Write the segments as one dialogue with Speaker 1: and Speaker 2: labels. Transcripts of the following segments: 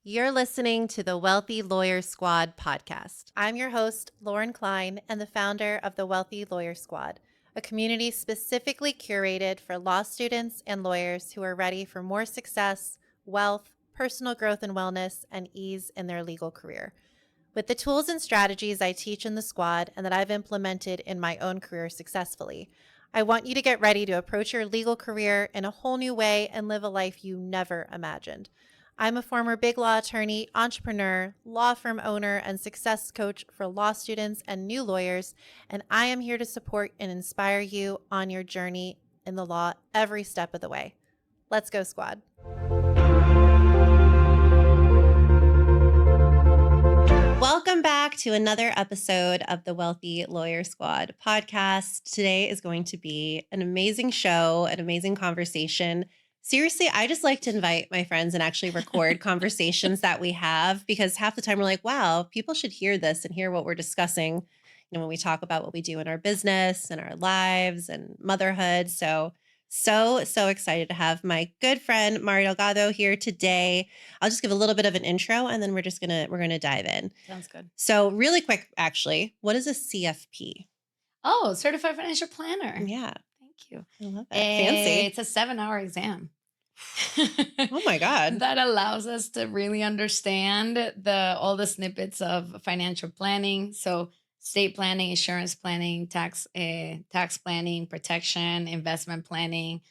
Speaker 1: You're listening to the Wealthy Lawyer Squad podcast. I'm your host, Lauren Klein, and the founder of the Wealthy Lawyer Squad, a community specifically curated for law students and lawyers who are ready for more success, wealth, personal growth and wellness, and ease in their legal career. With the tools and strategies I teach in the squad and that I've implemented in my own career successfully, I want you to get ready to approach your legal career in a whole new way and live a life you never imagined. I'm a former big law attorney, entrepreneur, law firm owner, and success coach for law students and new lawyers, and I am here to support and inspire you on your journey in the law every step of the way. Let's go, squad. Welcome back to another episode of the Wealthy Lawyer Squad podcast. Today is going to be an amazing show, an amazing conversation. Seriously, I just like to invite my friends and actually record conversations that we have, because half the time we're like, wow, people should hear this and hear what we're discussing, when we talk about what we do in our business and our lives and motherhood. So excited to have my good friend Mari Delgado here today. I'll just give a little bit of an intro and then we're gonna dive in.
Speaker 2: Sounds good.
Speaker 1: So really quick, actually, what is a CFP?
Speaker 2: Oh, Certified Financial Planner.
Speaker 1: Yeah.
Speaker 2: Thank you.
Speaker 1: I love it. Fancy.
Speaker 2: It's a 7-hour exam.
Speaker 1: Oh my God.
Speaker 2: That allows us to really understand all the snippets of financial planning. So estate planning, insurance planning, tax planning, protection, investment planning,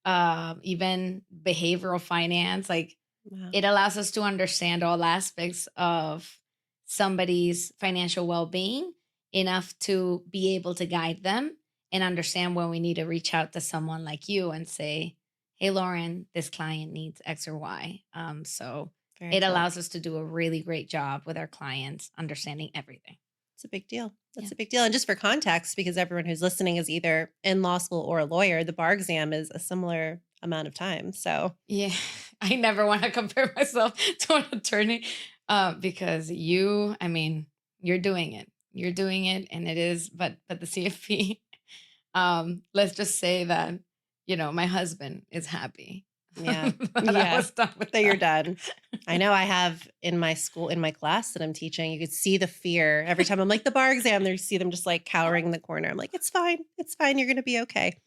Speaker 2: even behavioral finance.
Speaker 1: Wow.
Speaker 2: It allows us to understand all aspects of somebody's financial well-being enough to be able to guide them and understand when we need to reach out to someone like you and say, hey, Lauren, this client needs X or Y. So
Speaker 1: Very
Speaker 2: it
Speaker 1: cool.
Speaker 2: allows us to do a really great job with our clients, understanding everything.
Speaker 1: It's a big deal. That's a big deal. And just for context, because everyone who's listening is either in law school or a lawyer, the bar exam is a similar amount of time. So
Speaker 2: yeah, I never want to compare myself to an attorney because you're doing it. You're doing it, and it is. But the CFP, let's just say that my husband is happy.
Speaker 1: Yeah,
Speaker 2: that I was done with
Speaker 1: that you're done. I know I have in my class that I'm teaching, you could see the fear every time I'm like the bar exam, there you see them just like cowering in the corner. I'm like, it's fine. You're going to be okay.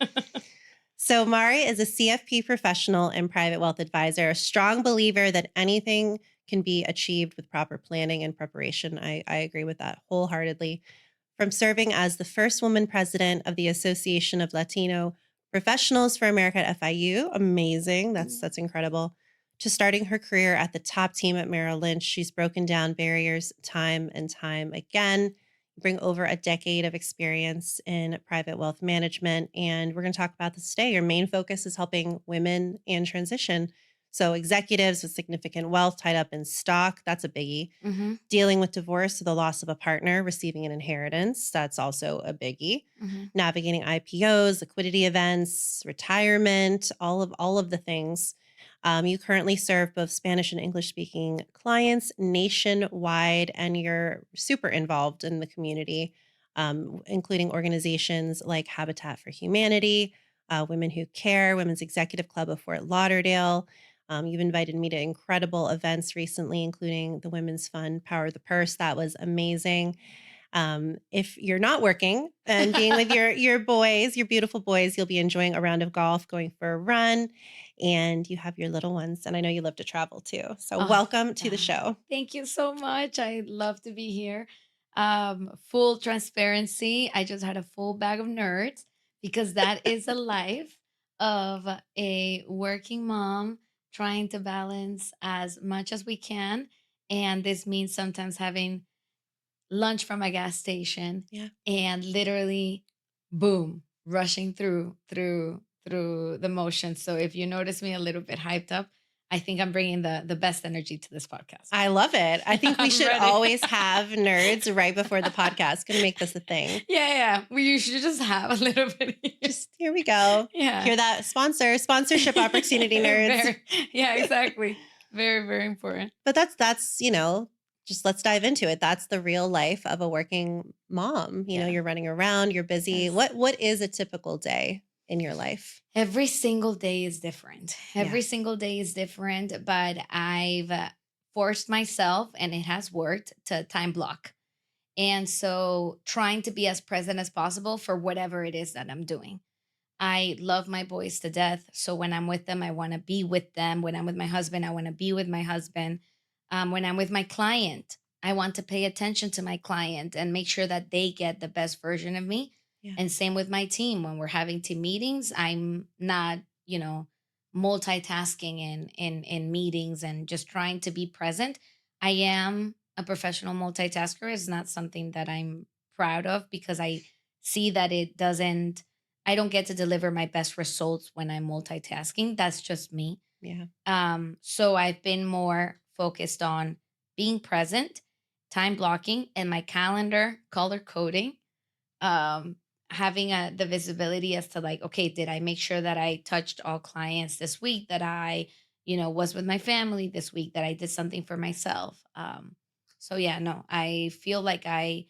Speaker 1: So Mari is a CFP professional and private wealth advisor, a strong believer that anything can be achieved with proper planning and preparation. I agree with that wholeheartedly. From serving as the first woman president of the Association of Latino Professionals for America at FIU, amazing, that's incredible, to starting her career at the top team at Merrill Lynch, she's broken down barriers time and time again. You bring over a decade of experience in private wealth management, and we're going to talk about this today. Your main focus is helping women in transition. So executives with significant wealth tied up in stock, that's a biggie.
Speaker 2: Mm-hmm.
Speaker 1: Dealing with divorce or the loss of a partner, receiving an inheritance, that's also a biggie.
Speaker 2: Mm-hmm.
Speaker 1: Navigating IPOs, liquidity events, retirement, all of the things. You currently serve both Spanish and English speaking clients nationwide, and you're super involved in the community, including organizations like Habitat for Humanity, Women Who Care, Women's Executive Club of Fort Lauderdale. You've invited me to incredible events recently, including the Women's Fund, Power the Purse. That was amazing. If you're not working and being with your boys, your beautiful boys, you'll be enjoying a round of golf, going for a run, and you have your little ones. And I know you love to travel too. So welcome to the show.
Speaker 2: Thank you so much. I love to be here. Full transparency. I just had a full bag of nerds because that is a life of a working mom trying to balance as much as we can. And this means sometimes having lunch from a gas station and literally boom, rushing through the motions. So if you notice me a little bit hyped up, I think I'm bringing the best energy to this podcast.
Speaker 1: I love it. I think we should always have nerds right before the podcast. Going to make this a thing.
Speaker 2: Yeah. You should just have a little bit.
Speaker 1: Just here we go.
Speaker 2: Yeah.
Speaker 1: Hear that? Sponsorship opportunity, nerds.
Speaker 2: Exactly. Very, very important.
Speaker 1: But that's just let's dive into it. That's the real life of a working mom. You know, you're running around, you're busy. Yes. What is a typical day in your life?
Speaker 2: Every single day is different. Every single day is different, but I've forced myself, and it has worked, to time block. And so trying to be as present as possible for whatever it is that I'm doing. I love my boys to death. So when I'm with them, I want to be with them. When I'm with my husband, I want to be with my husband. When I'm with my client, I want to pay attention to my client and make sure that they get the best version of me.
Speaker 1: Yeah.
Speaker 2: And same with my team. When we're having team meetings, I'm not, multitasking in meetings and just trying to be present. I am a professional multitasker. Is not something that I'm proud of because I see that it doesn't I don't get to deliver my best results when I'm multitasking. That's just me.
Speaker 1: Yeah.
Speaker 2: So I've been more focused on being present, time blocking, and my calendar color coding. Um, Having the visibility as to like, okay, did I make sure that I touched all clients this week? That I, was with my family this week? That I did something for myself? So yeah, no, I feel like I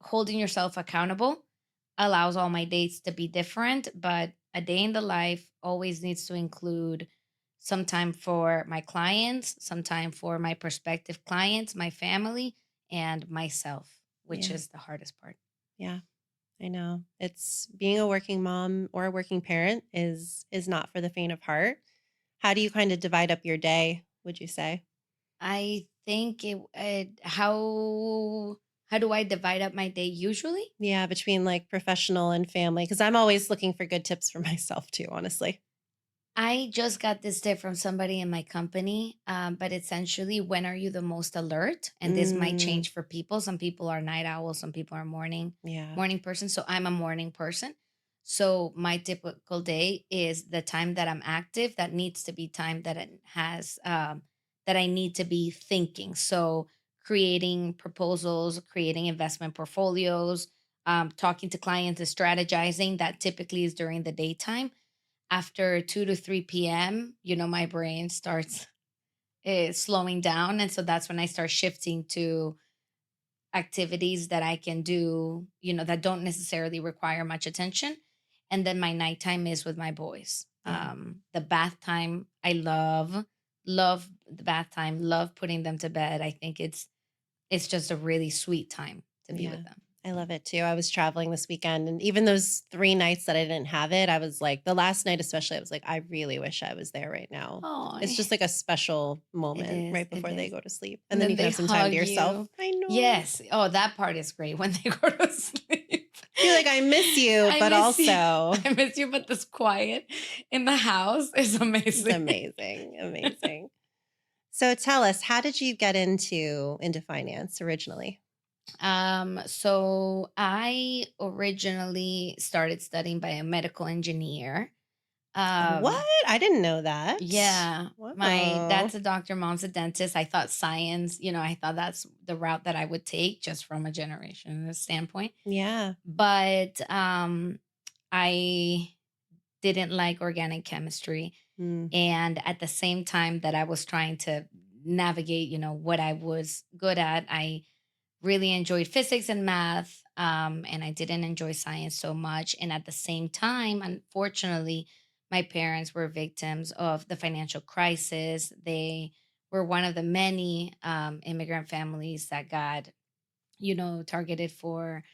Speaker 2: holding yourself accountable allows all my dates to be different, but a day in the life always needs to include some time for my clients, some time for my prospective clients, my family, and myself, which
Speaker 1: Yeah.
Speaker 2: is the hardest part.
Speaker 1: Yeah. I know. It's being a working mom or a working parent is not for the faint of heart. How do you kind of divide up your day, would you say?
Speaker 2: I think how do I divide up my day usually?
Speaker 1: Yeah, between like professional and family cuz I'm always looking for good tips for myself too, honestly.
Speaker 2: I just got this tip from somebody in my company, but essentially, when are you the most alert? And this might
Speaker 1: Mm,
Speaker 2: change for people. Some people are night owls, some people are
Speaker 1: yeah.
Speaker 2: morning person. So I'm a morning person. So my typical day is the time that I'm active. That needs to be time that it has that I need to be thinking. So creating proposals, creating investment portfolios, talking to clients, and strategizing. That typically is during the daytime. After 2 to 3 p.m., my brain starts slowing down. And so that's when I start shifting to activities that I can do, that don't necessarily require much attention. And then my nighttime is with my boys.
Speaker 1: Yeah.
Speaker 2: The bath time, I love the bath time, love putting them to bed. I think it's just a really sweet time to be
Speaker 1: Yeah.
Speaker 2: with them.
Speaker 1: I love it too. I was traveling this weekend and even those 3 nights that I didn't have it, I was like the last night especially, I was like, I really wish I was there right now.
Speaker 2: Oh,
Speaker 1: It's just like a special
Speaker 2: it
Speaker 1: moment
Speaker 2: is.
Speaker 1: right
Speaker 2: It
Speaker 1: before they
Speaker 2: is.
Speaker 1: go to sleep. And
Speaker 2: And
Speaker 1: then
Speaker 2: then
Speaker 1: you can
Speaker 2: they
Speaker 1: have some time to
Speaker 2: hug
Speaker 1: yourself.
Speaker 2: you.
Speaker 1: I know.
Speaker 2: Yes. Oh, that part is great when they go to sleep.
Speaker 1: Be like, I miss you,
Speaker 2: I
Speaker 1: but
Speaker 2: miss you.
Speaker 1: also
Speaker 2: I miss you, but this quiet in the house is
Speaker 1: it's
Speaker 2: amazing.
Speaker 1: amazing. Amazing. So tell us, how did you get into finance originally?
Speaker 2: So I originally started studying biomedical engineer.
Speaker 1: What?
Speaker 2: Um,
Speaker 1: I didn't know that.
Speaker 2: yeah, my
Speaker 1: Wow.
Speaker 2: dad's a doctor, mom's a dentist. I thought science, I thought that's the route that I would take just from a generation standpoint.
Speaker 1: Yeah.
Speaker 2: But I didn't like organic chemistry.
Speaker 1: Mm.
Speaker 2: And at the same time that I was trying to navigate, what I was good at, I really enjoyed physics and math. And I didn't enjoy science so much. And at the same time, unfortunately, my parents were victims of the financial crisis. They were one of the many immigrant families that got, targeted for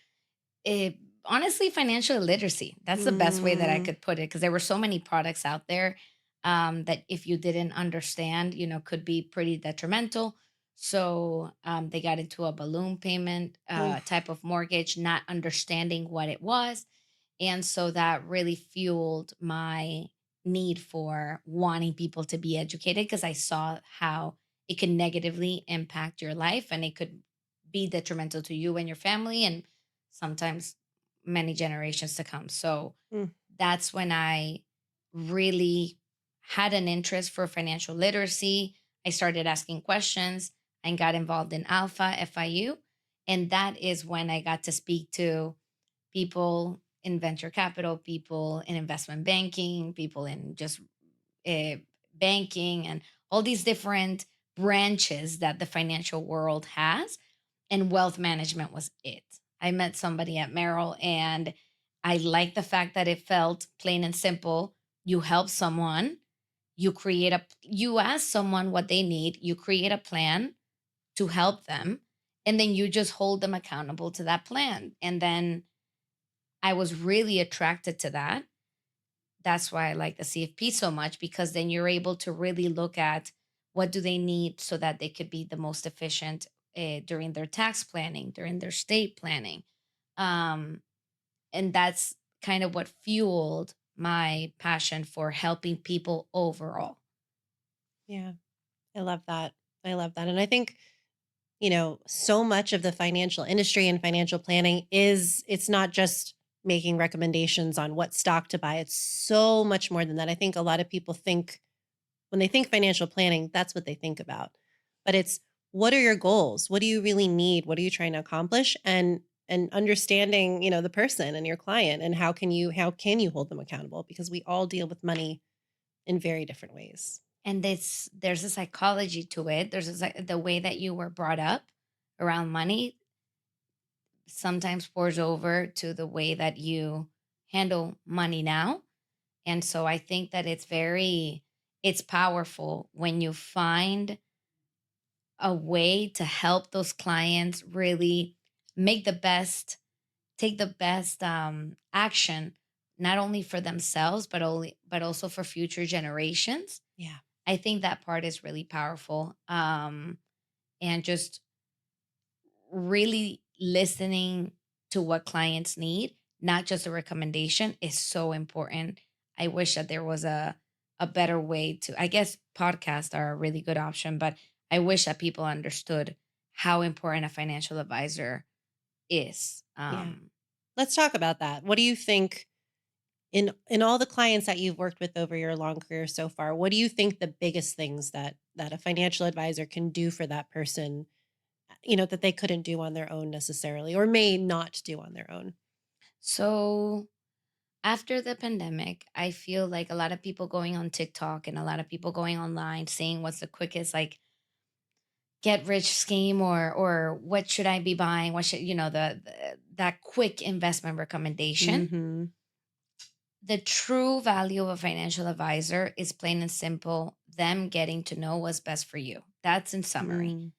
Speaker 2: it, honestly, financial illiteracy. That's the best way that I
Speaker 1: Mm.
Speaker 2: could put it because there were so many products out there that if you didn't understand, could be pretty detrimental. So they got into a balloon payment type
Speaker 1: Oof.
Speaker 2: of mortgage, not understanding what it was. And so that really fueled my need for wanting people to be educated because I saw how it could negatively impact your life and it could be detrimental to you and your family and sometimes many generations to come. So
Speaker 1: Mm.
Speaker 2: that's when I really had an interest for financial literacy. I started asking questions and got involved in Alpha FIU. And that is when I got to speak to people in venture capital, people in investment banking, people in just uh, banking, and all these different branches that the financial world has. And wealth management was it. I met somebody at Merrill, and I liked the fact that it felt plain and simple. You help someone, you ask someone what they need, you create a plan to help them, and then you just hold them accountable to that plan. And then I was really attracted to that. That's why I like the CFP so much, because then you're able to really look at what do they need so that they could be the most efficient during their tax planning, during their state planning. Um, and that's kind of what fueled my passion for helping people overall.
Speaker 1: Yeah. I love that. I love that. And I think, so much of the financial industry and financial planning it's not just making recommendations on what stock to buy. It's so much more than that. I think a lot of people think when they think financial planning, that's what they think about. But it's what are your goals? What do you really need? What are you trying to accomplish? And understanding, the person and your client and how can you hold them accountable because we all deal with money in very different ways.
Speaker 2: And there's a psychology to it. The way that you were brought up around money sometimes pours over to the way that you handle money now. And so I think that it's powerful when you find a way to help those clients really make the best take the best action, not only for themselves but also for future generations.
Speaker 1: Yeah.
Speaker 2: I think that part is really powerful. And just really listening to what clients need, not just a recommendation, is so important. I wish that there was a better way to, I guess podcasts are a really good option, but I wish that people understood how important a financial advisor is.
Speaker 1: Yeah. Let's talk about that. What do you think in all the clients that you've worked with over your long career so far, what do you think the biggest things that a financial advisor can do for that person, that they couldn't do on their own necessarily or may not do on their own?
Speaker 2: So after the pandemic, I feel like a lot of people going on TikTok and a lot of people going online saying what's the quickest like get rich scheme, or what should I be buying? What should, that quick investment recommendation.
Speaker 1: Mhm.
Speaker 2: The true value of a financial advisor is plain and simple them getting to know what's best for you. That's in summary.
Speaker 1: Mm.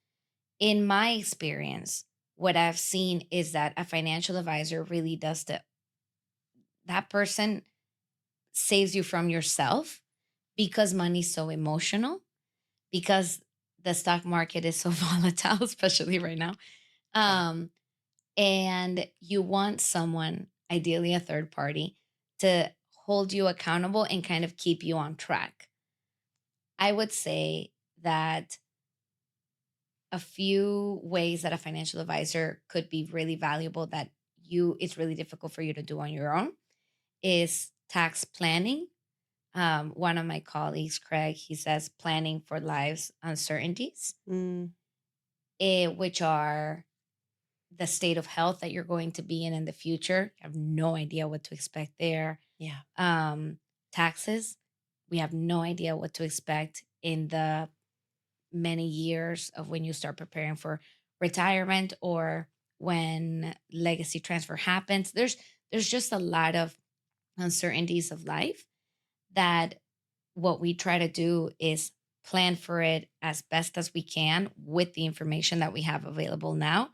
Speaker 2: In my experience, what I've seen is that a financial advisor really does that person saves you from yourself, because money's so emotional, because the stock market is so volatile, especially right now. Um, and you want someone, ideally a third party, to hold you accountable and kind of keep you on track. I would say that a few ways that a financial advisor could be really valuable that you it's really difficult for you to do on your own is tax planning. One of my colleagues, Craig, he says planning for life's uncertainties,
Speaker 1: Mm.
Speaker 2: which are the state of health that you're going to be in the future. I have no idea what to expect there.
Speaker 1: Yeah.
Speaker 2: Um, Taxes, we have no idea what to expect in the many years of when you start preparing for retirement or when legacy transfer happens. There's just a lot of uncertainties of life that what we try to do is plan for it as best as we can with the information that we have available now,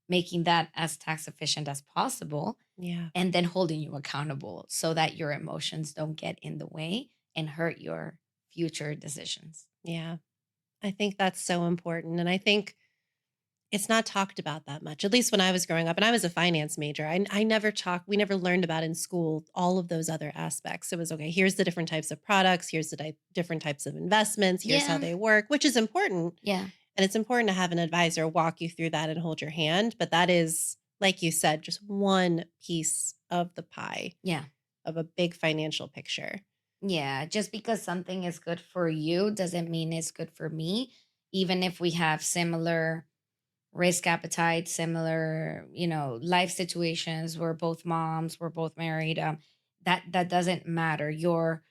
Speaker 2: making that as tax efficient as possible,
Speaker 1: Yeah.
Speaker 2: and then holding you accountable so that your emotions don't get in the way and hurt your future decisions.
Speaker 1: Yeah. I think that's so important, and I think it's not talked about that much, at least when I was growing up, and I was a finance major. I never talked we never learned about in school all of those other aspects. It was, "Okay, here's the different types of products, here's the different types of investments, here's how
Speaker 2: Yeah.
Speaker 1: they work," which is important,
Speaker 2: Yeah.
Speaker 1: and it's important to have an advisor walk you through that and hold your hand, but that is, like you said, just one piece of the pie
Speaker 2: Yeah.
Speaker 1: of a big financial picture.
Speaker 2: Yeah. Just because something is good for you doesn't mean it's good for me. Even if we have similar risk appetite, similar, life situations, we're both moms, we're both married. That doesn't matter. Your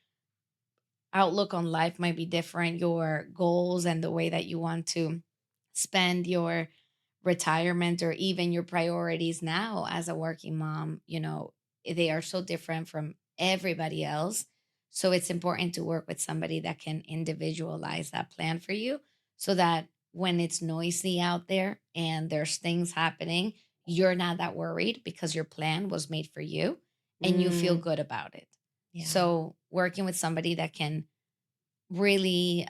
Speaker 2: outlook on life might be different, your goals and the way that you want to spend your retirement or even your priorities now as a working mom, they are so different from everybody else. So it's important to work with somebody that can individualize that plan for you so that when it's noisy out there and there's things happening, you're not that worried because your plan was made for you and you feel
Speaker 1: Mm,
Speaker 2: good about it.
Speaker 1: yeah.
Speaker 2: So working with somebody that can really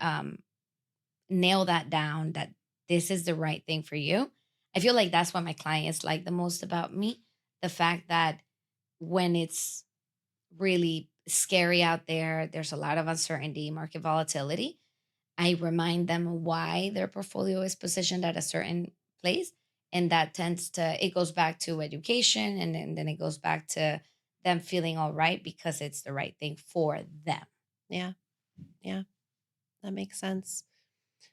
Speaker 2: nail that down, that this is the right thing for you. I feel like that's what my clients like the most about me. The fact that when it's really scary out there, there's a lot of uncertainty, market volatility. I remind them why their portfolio is positioned at a certain place. And that tends to, it goes back to education, and then it goes back to them feeling all right because it's the right thing for them.
Speaker 1: Yeah. Yeah. That makes sense.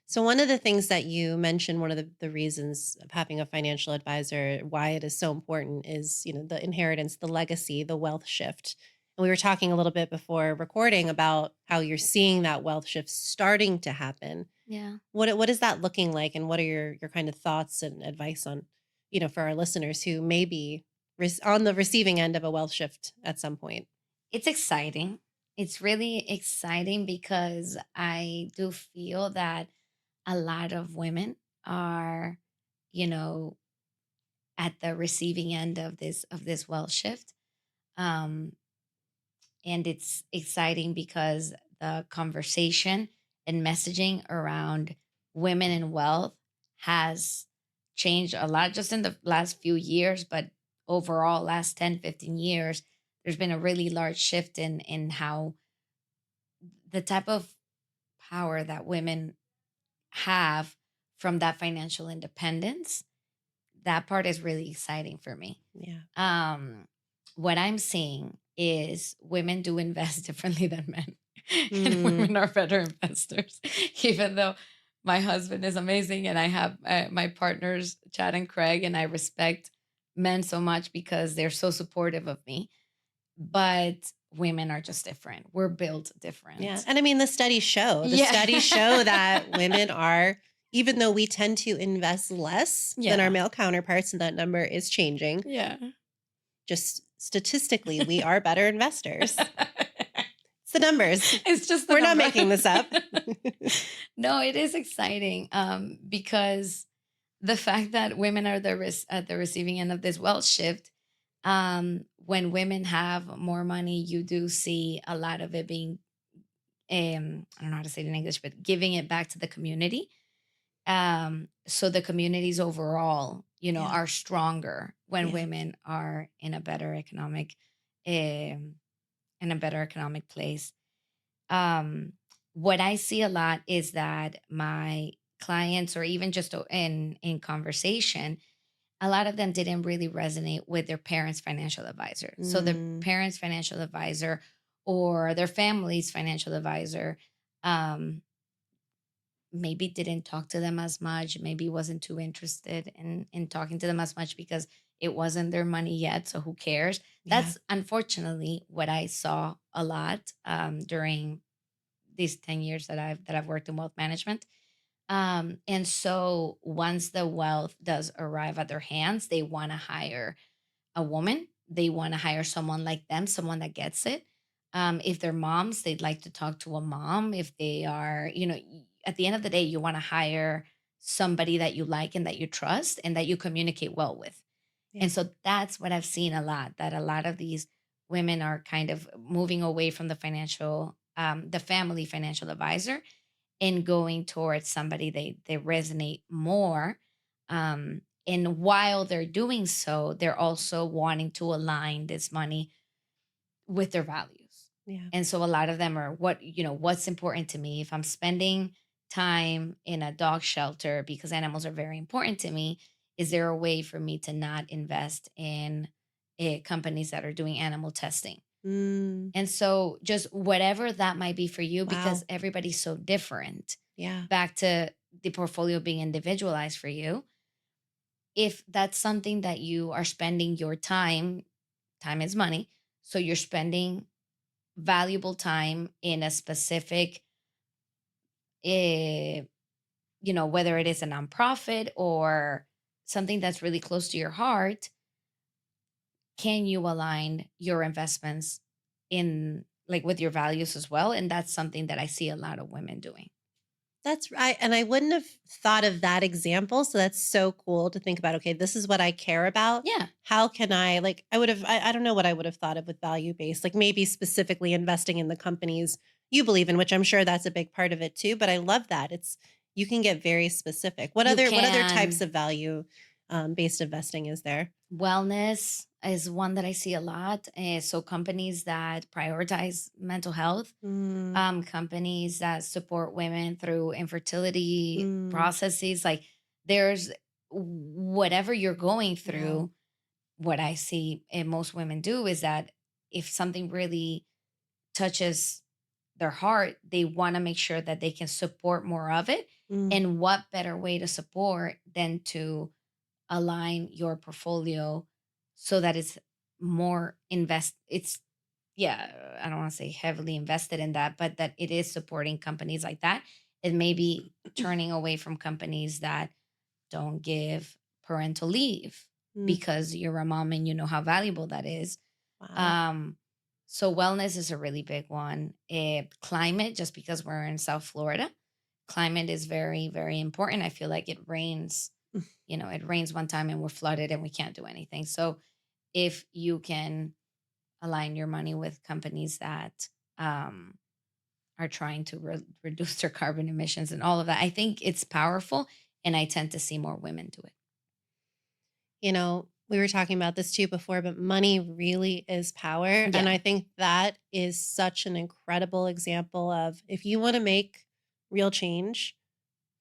Speaker 1: So one of the things that you mentioned, one of the reasons of having a financial advisor, why it is so important is, the inheritance, the legacy, the wealth shift. And we were talking a little bit before recording about how you're seeing that wealth shift starting to happen.
Speaker 2: Yeah.
Speaker 1: What is that looking like, and what are your kind of thoughts and advice on, for our listeners who may be on the receiving end of a wealth shift at some point?
Speaker 2: It's exciting. It's really exciting because I do feel that a lot of women are, you know, at the receiving end of this wealth shift. Um, and it's exciting because the conversation and messaging around women and wealth has changed a lot just in the last few years, but overall last 10, 15 years, there's been a really large shift in how the type of power that women have from that financial independence. That part is really exciting for me.
Speaker 1: Yeah.
Speaker 2: um what I'm seeing is women do invest differently than men, and
Speaker 1: Mm,
Speaker 2: women are better investors. Even though my husband is amazing and I have my partners Chad and Craig, and I respect men so much because they're so supportive of me, but women are just different. We're built
Speaker 1: yeah.
Speaker 2: different.
Speaker 1: And I mean, the
Speaker 2: Yeah.
Speaker 1: studies show that women are, even though we tend to invest less than our
Speaker 2: Yeah.
Speaker 1: male counterparts, and that number is changing,
Speaker 2: Yeah.
Speaker 1: just statistically, we are better investors. It's the numbers.
Speaker 2: It's just the
Speaker 1: We're not
Speaker 2: number.
Speaker 1: making this up.
Speaker 2: No, it is exciting because the fact that women are at the receiving end of this wealth shift, when women have more money, you do see a lot of it being, I don't know how to say it in English, but giving it back to the community. So the communities overall,
Speaker 1: Yeah.
Speaker 2: are stronger when
Speaker 1: Yeah.
Speaker 2: women are um, in a better economic place. um what I see a lot is that my clients, or even just in conversation, a lot of them didn't really resonate with their parents financial advisor. So their
Speaker 1: Mm,
Speaker 2: parents financial advisor or their family's financial advisor um maybe didn't talk to them as much, maybe wasn't too interested in talking to them as much because it wasn't their money yet, so who cares.
Speaker 1: yeah.
Speaker 2: That's unfortunately what I saw a lot during these 10 years that I've worked in wealth management. And so once the wealth does arrive at their hands, they want to hire a woman. They want to hire someone like them, someone that gets it. If they're moms, they'd like to talk to a mom. If they are, at the end of the day, you want to hire somebody that you like and that you trust and that you communicate well with. And
Speaker 1: Yeah.
Speaker 2: so that's what I've seen a lot, that a lot of these women are kind of moving away from the family financial advisor and going towards somebody they resonate more. And while they're doing so, they're also wanting to align this money with their values.
Speaker 1: Yeah.
Speaker 2: And so a lot of them are, what's important to me. If I'm spending time in a dog shelter because animals are very important to me, is there a way for me to not invest in companies that are doing animal testing?
Speaker 1: Mm,
Speaker 2: And so just whatever that might be for you, because
Speaker 1: wow.
Speaker 2: everybody's so different,
Speaker 1: Yeah.
Speaker 2: back to the portfolio being individualized for you. If that's something that you are spending your time is money. So you're spending valuable time in a specific, eh, whether it is a nonprofit or something that's really close to your heart, can you align your investments in like with your values as well. And that's something that I see a lot of women doing.
Speaker 1: That's right. And I wouldn't have thought of that example. So that's so cool to think about. Okay, this is what I care about.
Speaker 2: Yeah.
Speaker 1: How can I, like, I don't know what I would have thought of with value based, like maybe specifically investing in the companies you believe in, which I'm sure that's a big part of it too. But I love that. You can get very specific.
Speaker 2: You
Speaker 1: What other types
Speaker 2: can.
Speaker 1: of value based investing is there?
Speaker 2: Wellness is one that I see a lot. So companies that prioritize mental health,
Speaker 1: Mm,
Speaker 2: companies that support women through infertility
Speaker 1: mm,
Speaker 2: processes, like there's whatever you're going
Speaker 1: yeah.
Speaker 2: through. What I see and most women do is that if something really touches their heart, they want to make sure that they can support more of it.
Speaker 1: Mm,
Speaker 2: And what better way to support than to align your portfolio so that it's more it's yeah, I don't want to say heavily invested in that, but that it is supporting companies like that. And maybe turning away from companies that don't give parental leave
Speaker 1: mm,
Speaker 2: because you're a mom and you know how valuable that is.
Speaker 1: wow.
Speaker 2: Um, so wellness is a really big one. Climate, just because we're in South Florida, climate is very, very important. I feel like it rains, it rains one time and we're flooded and we can't do anything. So if you can align your money with companies that um, are trying to reduce their carbon emissions and all of that, I think it's powerful. And I tend to see more women do it.
Speaker 1: We were talking about this too before, but money really is power. And
Speaker 2: Yeah.
Speaker 1: I think that is such an incredible example of if you want to make real change,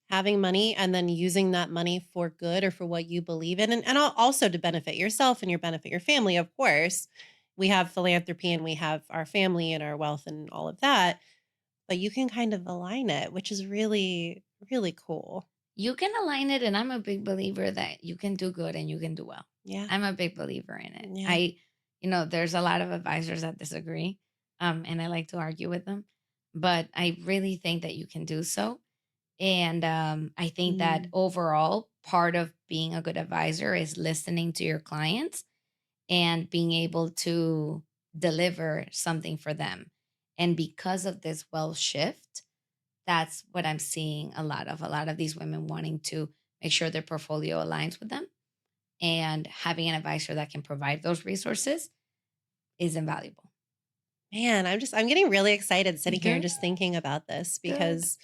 Speaker 1: having money and then using that money for good or for what you believe in, and also to benefit yourself and your benefit your family, of course. We have philanthropy and we have our family and our wealth and all of that, but you can kind of align it, which is really, really cool.
Speaker 2: You can align it, and I'm a big believer that you can do good and you can do well.
Speaker 1: Yeah.
Speaker 2: I'm a big believer in it.
Speaker 1: Yeah.
Speaker 2: There's a lot of advisors that disagree, and I like to argue with them, but I really think that you can do so. And I think that
Speaker 1: Mm,
Speaker 2: overall, part of being a good advisor is listening to your clients and being able to deliver something for them. And because of this wealth shift, that's what I'm seeing a lot of these women wanting to make sure their portfolio aligns with them, and having an advisor that can provide those resources is invaluable.
Speaker 1: man, I'm getting really excited sitting here and
Speaker 2: Good,
Speaker 1: just thinking about this
Speaker 2: good.
Speaker 1: because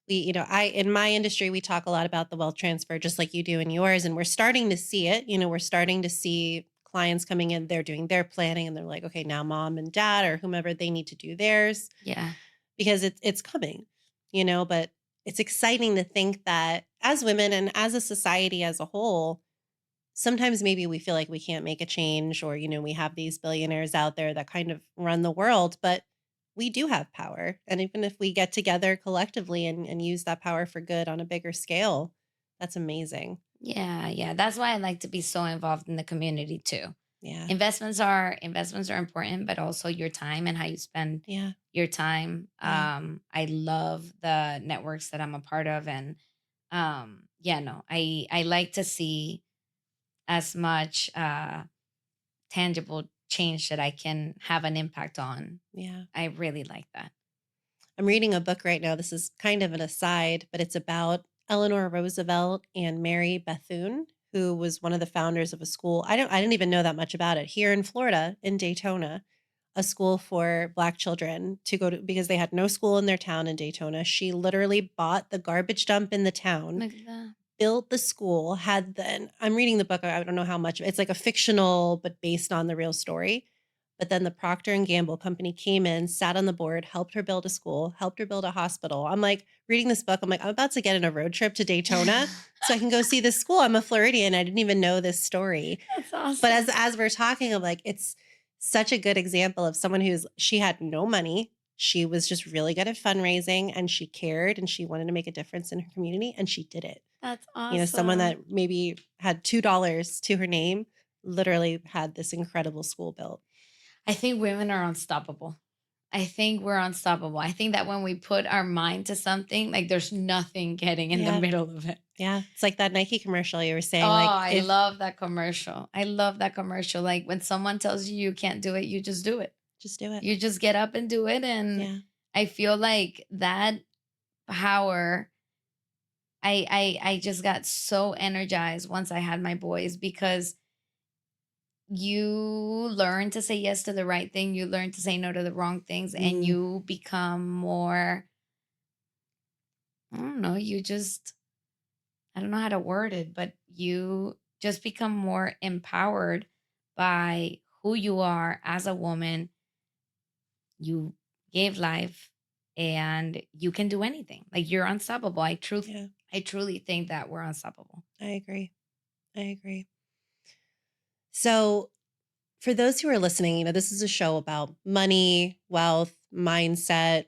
Speaker 1: I in my industry we talk a lot about the wealth transfer just like you do in yours, and we're starting to see it. We're starting to see clients coming in, they're doing their planning and they're like, okay, now mom and dad or whomever they need to do theirs
Speaker 2: Yeah.
Speaker 1: because it's coming, but it's exciting to think that as women and as a society as a whole, sometimes maybe we feel like we can't make a change or we have these billionaires out there that kind of run the world, but we do have power, and even if we get together collectively and use that power for good on a bigger scale, that's amazing.
Speaker 2: Yeah, yeah. That's why I like to be so involved in the community too.
Speaker 1: Yeah.
Speaker 2: Investments are important, but also your time and how you spend
Speaker 1: Yeah.
Speaker 2: your time.
Speaker 1: Yeah.
Speaker 2: I love the networks that I'm a part of, and yeah, no, I like to see as much tangible change that I can have an impact on.
Speaker 1: Yeah.
Speaker 2: I really like that.
Speaker 1: I'm reading a book right now. This is kind of an aside, but it's about Eleanor Roosevelt and Mary Bethune, who was one of the founders of a school. I didn't even know that much about it, here in Florida, in Daytona, a school for black children to go to because they had no school in their town in Daytona. She literally bought the garbage dump in the town,
Speaker 2: Look at that.
Speaker 1: built the school, had then I'm reading the book, I don't know how much. It's like a fictional but based on the real story. But then the Procter and Gamble company came in, sat on the board, helped her build a school, helped her build a hospital. I'm like reading this book, I'm like, I'm about to get in a road trip to Daytona so I can go see this school. I'm a Floridian. I didn't even know this story.
Speaker 2: That's
Speaker 1: But
Speaker 2: awesome.
Speaker 1: as we're talking, I'm like, it's such a good example of someone she had no money. She was just really good at fundraising and she cared and she wanted to make a difference in her community and she did it.
Speaker 2: That's
Speaker 1: Someone
Speaker 2: awesome.
Speaker 1: that maybe had $2 to her name literally had this incredible school built.
Speaker 2: I think women are unstoppable. I think we're unstoppable. I think that when we put our mind to something, like there's nothing getting in the
Speaker 1: Yeah.
Speaker 2: middle of it.
Speaker 1: Yeah. It's like that Nike commercial you were
Speaker 2: Oh,
Speaker 1: saying, like,
Speaker 2: I love that commercial. I love that commercial. Like when someone tells you you can't do it, you just do it.
Speaker 1: Just do it.
Speaker 2: You just get up and do it, and
Speaker 1: Yeah.
Speaker 2: I feel like that power I just got so energized once I had my boys because you learn to say yes to the right thing, you learn to say no to the wrong things, and
Speaker 1: Mm,
Speaker 2: you become more, I don't know, you just, I don't know how to word it, but you just become more empowered by who you are as a woman. You gave life and you can do anything. Like you're unstoppable.
Speaker 1: yeah,
Speaker 2: I truly think that we're unstoppable.
Speaker 1: I agree. I agree. So, for those who are listening, this is a show about money, wealth, mindset,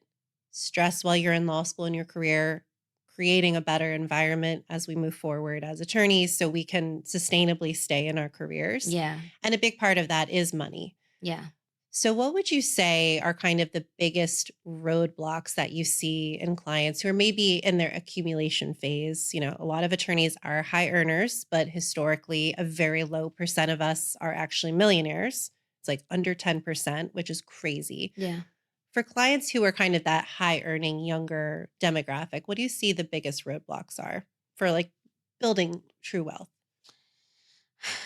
Speaker 1: stress while you're in law school and your career, creating a better environment as we move forward as attorneys so we can sustainably stay in our careers.
Speaker 2: Yeah.
Speaker 1: And a big part of that is money.
Speaker 2: Yeah.
Speaker 1: So, what would you say are kind of the biggest roadblocks that you see in clients who are maybe in their accumulation phase? A lot of attorneys are high earners, but historically, a very low percent of us are actually millionaires. It's like under 10%, which is crazy.
Speaker 2: Yeah.
Speaker 1: For clients who are kind of that high earning younger demographic, what do you see the biggest roadblocks are for like building true wealth?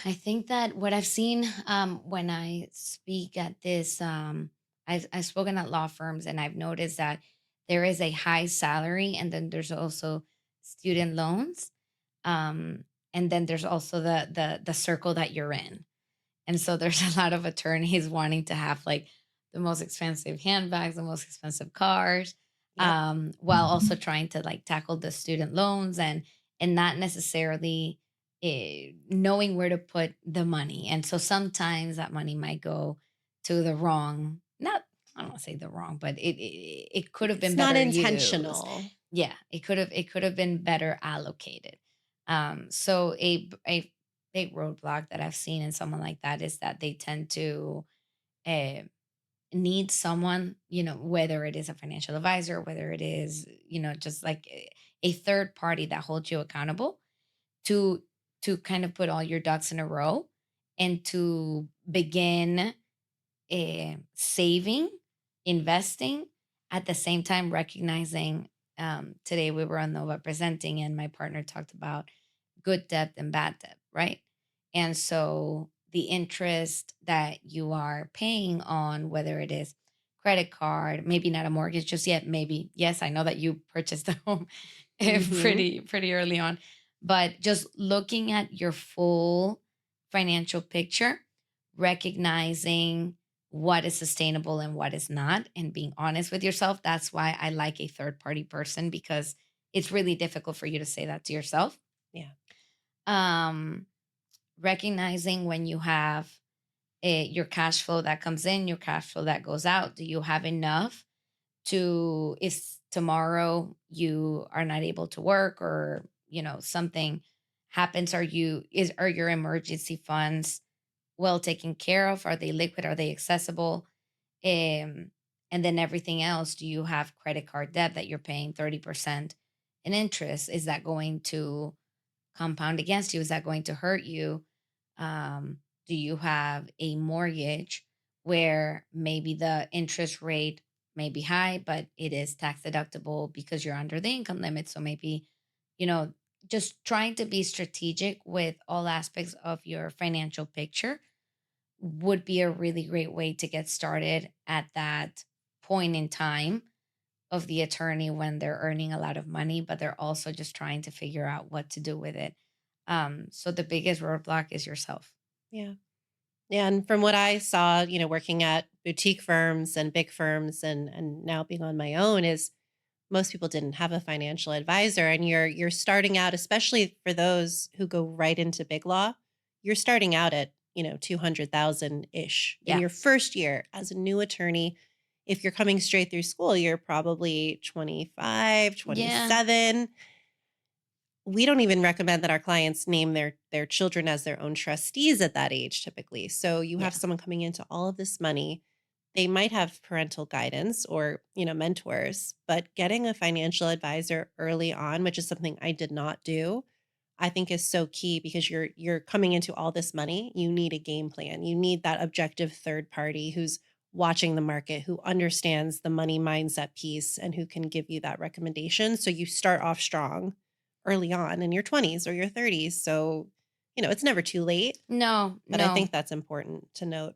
Speaker 2: I think that what I've seen when I speak at this, I've spoken at law firms and I've noticed that there is a high salary and then there's also student loans. Um, and then there's also the circle that you're in. And so there's a lot of attorneys wanting to have like the most expensive handbags, the most expensive cars,
Speaker 1: Yep.
Speaker 2: while also trying to like tackle the student loans and not necessarily knowing where to put the money. And so sometimes that money might go to the wrong, not, I don't want to say the wrong, but it could have been
Speaker 1: It's not
Speaker 2: better used.
Speaker 1: intentional.
Speaker 2: Yeah, it could have been better allocated. So a big roadblock that I've seen in someone like that is that they tend to uh, need someone, whether it is a financial advisor, whether it is, just like a third party that holds you accountable to kind of put all your ducks in a row and to begin saving, investing, at the same time recognizing. Today we were on Nova presenting, and my partner talked about good debt and bad debt, right? And so the interest that you are paying on, whether it is credit card, maybe not a mortgage just yet, maybe yes, I know that you purchased a home
Speaker 1: Hmm.
Speaker 2: pretty early on, but just looking at your full financial picture, recognizing what is sustainable and what is not, and being honest with yourself. That's why I like a third party person, because it's really difficult for you to say that to yourself.
Speaker 1: Yeah.
Speaker 2: um Recognizing when you have your cash flow that comes in, your cash flow that goes out. Do you have enough to, if tomorrow you are not able to work, or something happens, are your emergency funds well taken care of? Are they liquid? Are they accessible? um and then everything else, do you have credit card debt that you're paying 30% in interest? Is that going to compound against you? Is that going to hurt you? Do you have a mortgage where maybe the interest rate may be high, but it is tax deductible because you're under the income limit? So maybe, you know, just trying to be strategic with all aspects of your financial picture would be a really great way to get started at that point in time of the attorney when they're earning a lot of money, but they're also just trying to figure out what to do with it. So the biggest roadblock is yourself.
Speaker 1: Yeah. And from what I saw, working at boutique firms and big firms and now being on my own is most people didn't have a financial advisor and you're starting out, especially for those who go right into big law, you're starting out at, 200,000 ish in
Speaker 2: Yeah.
Speaker 1: your first year as a new attorney. If you're coming straight through school, you're probably 25,
Speaker 2: Yeah.
Speaker 1: 27. We don't even recommend that our clients name their children as their own trustees at that age typically. So you have
Speaker 2: Yeah.
Speaker 1: someone coming into all of this money. They might have parental guidance or, mentors, but getting a financial advisor early on, which is something I did not do, I think is so key because you're coming into all this money. You need a game plan. You need that objective third party who's watching the market, who understands the money mindset piece and who can give you that recommendation. So you start off strong early on in your 20s or your 30s. So, it's never too late,
Speaker 2: No,
Speaker 1: but I
Speaker 2: no.
Speaker 1: think that's important to note.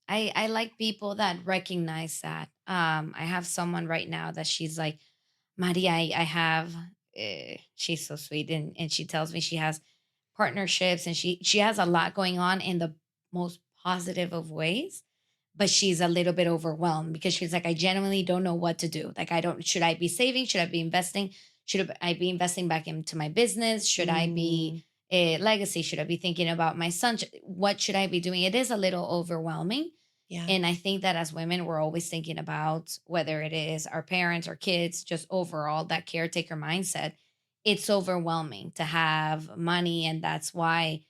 Speaker 2: I like people that recognize that. I have someone right now that she's like, Maddie, I have. She's so sweet, and she tells me she has partnerships and she has a lot going on in the most positive of ways, but she's a little bit overwhelmed because she's like, I genuinely don't know what to do. Like, I don't. Should I be saving? Should I be investing? Should I be investing back into my business? Should I be
Speaker 1: Mm,
Speaker 2: a legacy? Should I be thinking about my son? What should I be doing? It is a little overwhelming,
Speaker 1: yeah.
Speaker 2: and I think that as women, we're always thinking about whether it is our parents or kids, just overall that caretaker mindset. It's overwhelming to have money. And that's why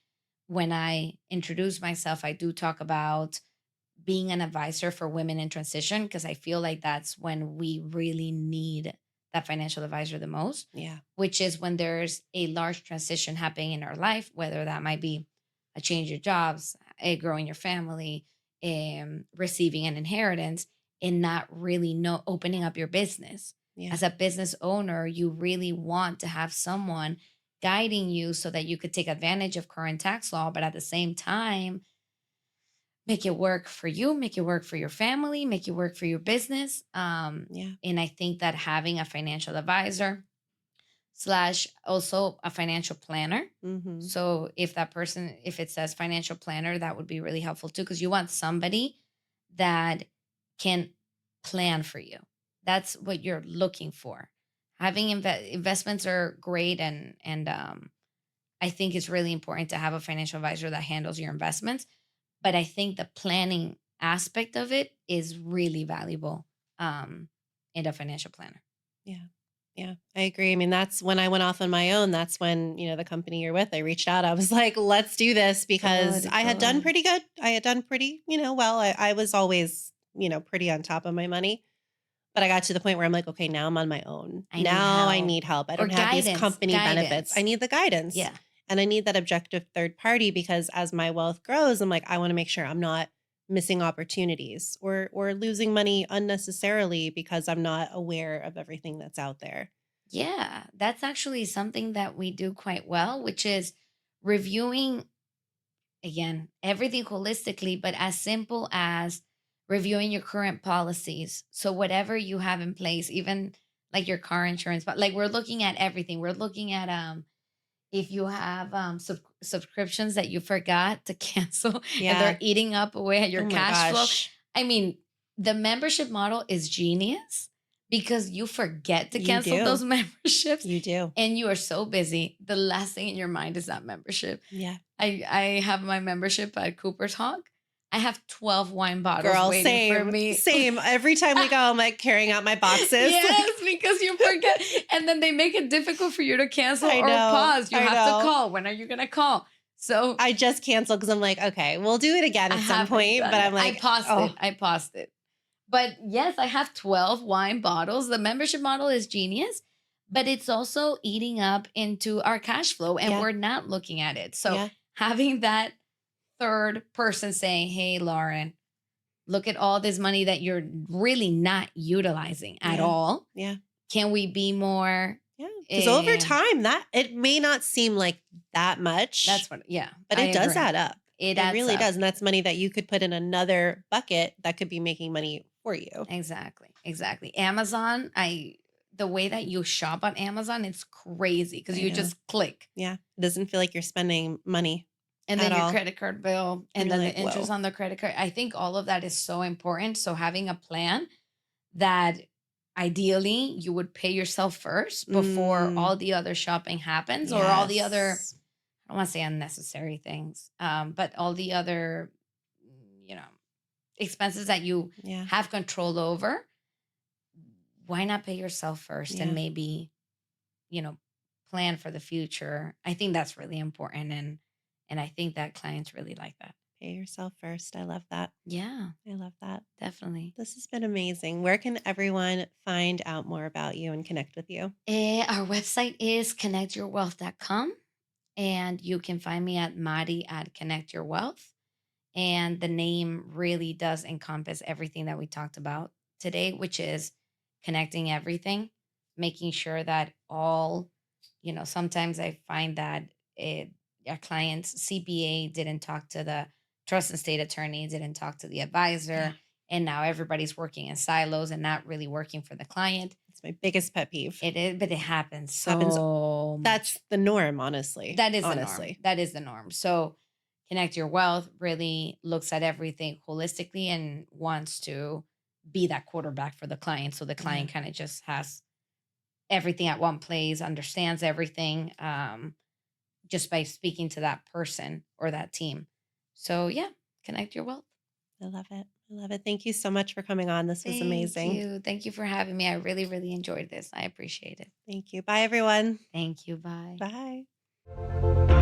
Speaker 2: when I introduce myself, I do talk about being an advisor for women in transition, because I feel like that's when we really need that financial advisor the most,
Speaker 1: Yeah.
Speaker 2: which is when there's a large transition happening in our life, whether that might be a change of jobs, a growing your family, receiving an inheritance, and not really know opening up your business.
Speaker 1: Yeah.
Speaker 2: As a business owner, you really want to have someone guiding you so that you could take advantage of current tax law, but at the same time, make it work for you, make it work for your family, make it work for your business.
Speaker 1: Yeah.
Speaker 2: And I think that having a financial advisor slash also a financial planner.
Speaker 1: Mhm.
Speaker 2: So if that person, if it says financial planner, that would be really helpful too, because you want somebody that can plan for you. That's what you're looking for. Having investments are great, and I think it's really important to have a financial advisor that handles your investments, but I think the planning aspect of it is really valuable um, in a financial planner.
Speaker 1: Yeah. Yeah, I agree. I mean, that's when I went off on my own. That's when, the company you're with, I reached out. I was like, let's do this because
Speaker 2: Good,
Speaker 1: I had done
Speaker 2: good.
Speaker 1: pretty good. I had done pretty, well. I was always, pretty on top of my money. But I got to the point where I'm like, okay, now I'm on my own.
Speaker 2: I need
Speaker 1: Now I
Speaker 2: help
Speaker 1: need help. I
Speaker 2: or
Speaker 1: don't have these
Speaker 2: guidance.
Speaker 1: company benefits. I
Speaker 2: Guidance.
Speaker 1: need the guidance
Speaker 2: Yeah.
Speaker 1: and I need that objective third party because as my wealth grows, I'm like, I want to make sure I'm not missing opportunities or losing money unnecessarily because I'm not aware of everything that's out there.
Speaker 2: Yeah. That's actually something that we do quite well, which is reviewing, again, everything holistically, but as simple as reviewing your current policies. So, whatever you have in place, even like your car insurance, but like we're looking at everything. We're looking at if you have subscriptions that you forgot to cancel and they're
Speaker 1: Yeah.
Speaker 2: eating up away at your
Speaker 1: Oh my
Speaker 2: cash flow.
Speaker 1: gosh.
Speaker 2: I mean, the membership model is genius because you forget to
Speaker 1: You
Speaker 2: cancel those
Speaker 1: do.
Speaker 2: memberships
Speaker 1: You do.
Speaker 2: and you are so busy. The last thing in your mind is that membership.
Speaker 1: Yeah.
Speaker 2: I have my membership at Cooper's Hawk. I have 12 wine bottles
Speaker 1: Girl,
Speaker 2: waiting for
Speaker 1: same.
Speaker 2: me.
Speaker 1: Same. Every time we go, I'm like carrying out my boxes. Like,
Speaker 2: Yes, because you forget. And then they make it difficult for you to cancel
Speaker 1: I
Speaker 2: or
Speaker 1: know.
Speaker 2: pause. You
Speaker 1: I
Speaker 2: have to
Speaker 1: know.
Speaker 2: call. When are you going to call? So
Speaker 1: I just canceled because I'm like, okay, we'll do it again
Speaker 2: I
Speaker 1: at some
Speaker 2: haven't
Speaker 1: point. But
Speaker 2: done
Speaker 1: I'm
Speaker 2: it. I
Speaker 1: like,
Speaker 2: paused
Speaker 1: oh,
Speaker 2: it. I paused it. But yes, I have 12 wine bottles. The membership model is genius, but it's also eating up into our cash flow and
Speaker 1: yeah,
Speaker 2: we're not looking at it. So
Speaker 1: yeah,
Speaker 2: having that third person saying, hey, Lauren, look at all this money that you're really not utilizing at
Speaker 1: yeah,
Speaker 2: all.
Speaker 1: yeah,
Speaker 2: Can we be more?
Speaker 1: yeah. Because over
Speaker 2: eh,
Speaker 1: time, that it may not seem like that much,
Speaker 2: that's what, yeah,
Speaker 1: but
Speaker 2: I
Speaker 1: it does
Speaker 2: agree.
Speaker 1: add up.
Speaker 2: It
Speaker 1: It
Speaker 2: adds
Speaker 1: really
Speaker 2: up.
Speaker 1: does. And that's money that you could put in another bucket that could be making money for you.
Speaker 2: Exactly. Exactly. Amazon, the way that you shop on Amazon, it's crazy because
Speaker 1: I
Speaker 2: you
Speaker 1: know.
Speaker 2: just click
Speaker 1: Yeah. It doesn't feel like you're spending money
Speaker 2: and
Speaker 1: at
Speaker 2: then your
Speaker 1: all.
Speaker 2: credit card bill and
Speaker 1: You're
Speaker 2: then the
Speaker 1: like,
Speaker 2: interest
Speaker 1: whoa.
Speaker 2: on the credit card. I think all of that is so important. So having a plan that ideally you would pay yourself first before
Speaker 1: Mm,
Speaker 2: all the other shopping happens or all the other,
Speaker 1: yes.
Speaker 2: I don't want to say unnecessary things, but all the other, you know, expenses that you
Speaker 1: Yeah.
Speaker 2: have control over. Why not pay yourself first and
Speaker 1: Yeah.
Speaker 2: maybe, you know, plan for the future? I think that's really important, and I think that clients really like that.
Speaker 1: Pay yourself first. I love that.
Speaker 2: Yeah,
Speaker 1: I love that.
Speaker 2: definitely.
Speaker 1: This has been amazing. Where can everyone find out more about you and connect with you?
Speaker 2: Our website is connectyourwealth.com, and you can find me at Madi at Connect Your Wealth. And the name really does encompass everything that we talked about today, which is connecting everything, making sure that all, sometimes I find that our client's CPA didn't talk to the trust and state attorney, didn't talk to the
Speaker 1: Yeah.
Speaker 2: advisor, and now everybody's working in silos and not really working for the client.
Speaker 1: It's my biggest pet peeve.
Speaker 2: It is, but it happens
Speaker 1: Happens
Speaker 2: so
Speaker 1: That's
Speaker 2: much.
Speaker 1: the norm, honestly.
Speaker 2: That is the norm.
Speaker 1: Honestly.
Speaker 2: That is the norm. So, Connect Your Wealth really looks at everything holistically and wants to be that quarterback for the client. So the
Speaker 1: Yeah.
Speaker 2: client kind of just has everything at one place, understands everything, just by speaking to that person or that team. So, yeah, Connect Your Wealth.
Speaker 1: I love it. I love it. Thank you so much for coming on. This was
Speaker 2: Thank
Speaker 1: amazing.
Speaker 2: you. Thank you for having me. I really, really enjoyed this. I appreciate it.
Speaker 1: Thank you. Bye, everyone.
Speaker 2: Thank you. Bye.
Speaker 1: Bye.